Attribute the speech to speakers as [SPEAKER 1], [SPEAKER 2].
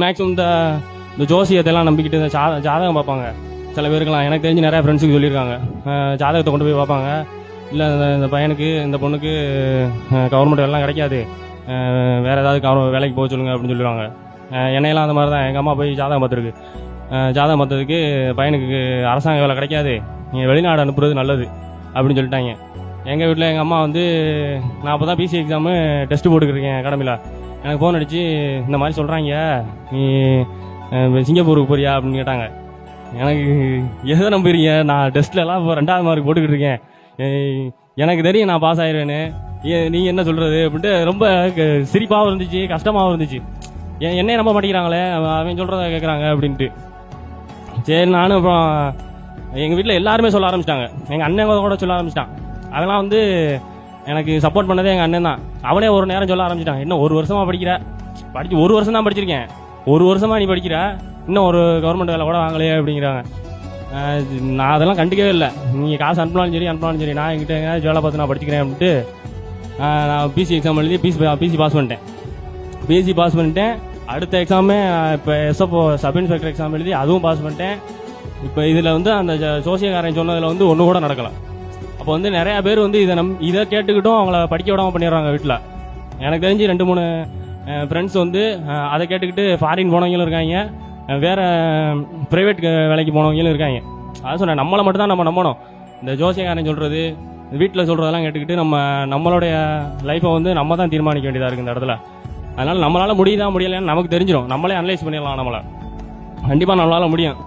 [SPEAKER 1] Maximum இந்த ஜோசியத்தெல்லாம் நம்பிக்கிட்டு இந்த ஜாதகம் பார்ப்பாங்க சில பேருக்குலாம். எனக்கு தெரிஞ்சு நிறையா ஃப்ரெண்ட்ஸுக்கு சொல்லியிருக்காங்க, ஜாதகத்தை கொண்டு போய் பார்ப்பாங்க. இல்லை இந்த பையனுக்கு இந்த பொண்ணுக்கு கவர்மெண்ட் வேலைலாம் கிடைக்காது, வேறு ஏதாவது வேலைக்கு போக சொல்லுங்க அப்படின்னு சொல்லிடுவாங்க. என்னையெல்லாம் அந்த மாதிரி தான் எங்கள் அம்மா போய் ஜாதகம் பார்த்துருக்கு. ஜாதகம் பார்த்ததுக்கு பையனுக்கு அரசாங்க வேலை கிடைக்காது, நீங்கள் வெளிநாடு அனுப்புறது நல்லது அப்படின்னு சொல்லிட்டாங்க. எங்கள் வீட்டில் எங்கள் அம்மா வந்து நான் அப்போ தான் பிசி எக்ஸாமு டெஸ்ட்டு போட்டுக்கிருக்கேன் அகாடமியில். எனக்கு ஃபோன் அடித்து இந்த மாதிரி சொல்கிறாங்க, நீ சிங்கப்பூருக்கு போறியா அப்படின்னு கேட்டாங்க. எனக்கு எதை நம்புறீங்க, நான் டெஸ்ட்லலாம் இப்போ 2வது மார்க் போட்டுக்கிட்டு இருக்கேன், எனக்கு தெரியும் நான் பாஸ் ஆயிடுவேன்னு, நீங்கள் என்ன சொல்கிறது அப்படின்ட்டு ரொம்ப சிரிப்பாகவும் இருந்துச்சு, கஷ்டமாகவும் இருந்துச்சு. என்னையே நம்ப மாட்டேங்கிறாங்களே, அவன் சொல்கிறத கேட்குறாங்க அப்படின்ட்டு. சரி நானும் அப்புறம் எங்கள் வீட்டில் எல்லாருமே சொல்ல ஆரம்பிச்சிட்டாங்க, எங்கள் அண்ணன் கூட சொல்ல ஆரம்பிச்சிட்டான். அதெல்லாம் வந்து எனக்கு சப்போர்ட் பண்ணதே எங்கள் அண்ணன் தான். அவனே ஒரு நேரம் சொல்ல ஆரம்பிச்சிட்டான், இன்னும் 1 வருஷமாக படிச்சு 1 வருஷம் தான் படிச்சிருக்கேன், 1 வருஷமாக நீ படிக்கிற, இன்னும் ஒரு கவர்மெண்ட் வேலை கூட வாங்கலையே அப்படிங்கிறாங்க. நான் அதெல்லாம் கண்டுக்கவே இல்லை. நீங்கள் காசு அனுப்பினாலும் சரி நான் என்கிட்ட எங்கேயாச்சும் வேலை பார்த்து நான் படிச்சுக்கிறேன் அப்படின்ட்டு நான் பிசி எக்ஸாம் எழுதி பிசி பாஸ் பண்ணிட்டேன். பிஎஸ்சி பாஸ் பண்ணிட்டேன். அடுத்த எக்ஸாமே இப்போ எஸ்எஃப்ஓ சப் இன்ஸ்பெக்டர் எக்ஸாம் எழுதி அதுவும் பாஸ் பண்ணிட்டேன். இப்போ இதில் வந்து அந்த சோசியக்காரன் சொன்னதில் வந்து ஒன்று கூட நடக்கலாம். அப்போ வந்து நிறையா பேர் வந்து இதை கேட்டுக்கிட்டும் அவங்கள படிக்க விடாமல் பண்ணிடுறாங்க வீட்டில். எனக்கு தெரிஞ்சு 2-3 ஃப்ரெண்ட்ஸ் வந்து அதை கேட்டுக்கிட்டு ஃபாரின் போனவங்களும் இருக்காங்க, வேறு ப்ரைவேட் வேலைக்கு போனவங்களும் இருக்காங்க. அதான் சொன்னேன், நம்மளை மட்டும் தான் நம்ம நம்பணும். இந்த ஜோசியக்காரன் சொல்கிறது, வீட்டில் சொல்கிறதெல்லாம் கேட்டுக்கிட்டு நம்மளுடைய லைஃப்பை வந்து நம்ம தான் தீர்மானிக்க வேண்டியதாக இருக்குது இந்த இடத்துல. அதனால் நம்மளால் முடியுதா முடியலைன்னு நமக்கு தெரிஞ்சிடும், நம்மளே அனலைஸ் பண்ணிடலாம். நம்மளை கண்டிப்பாக நம்மளால் முடியும்.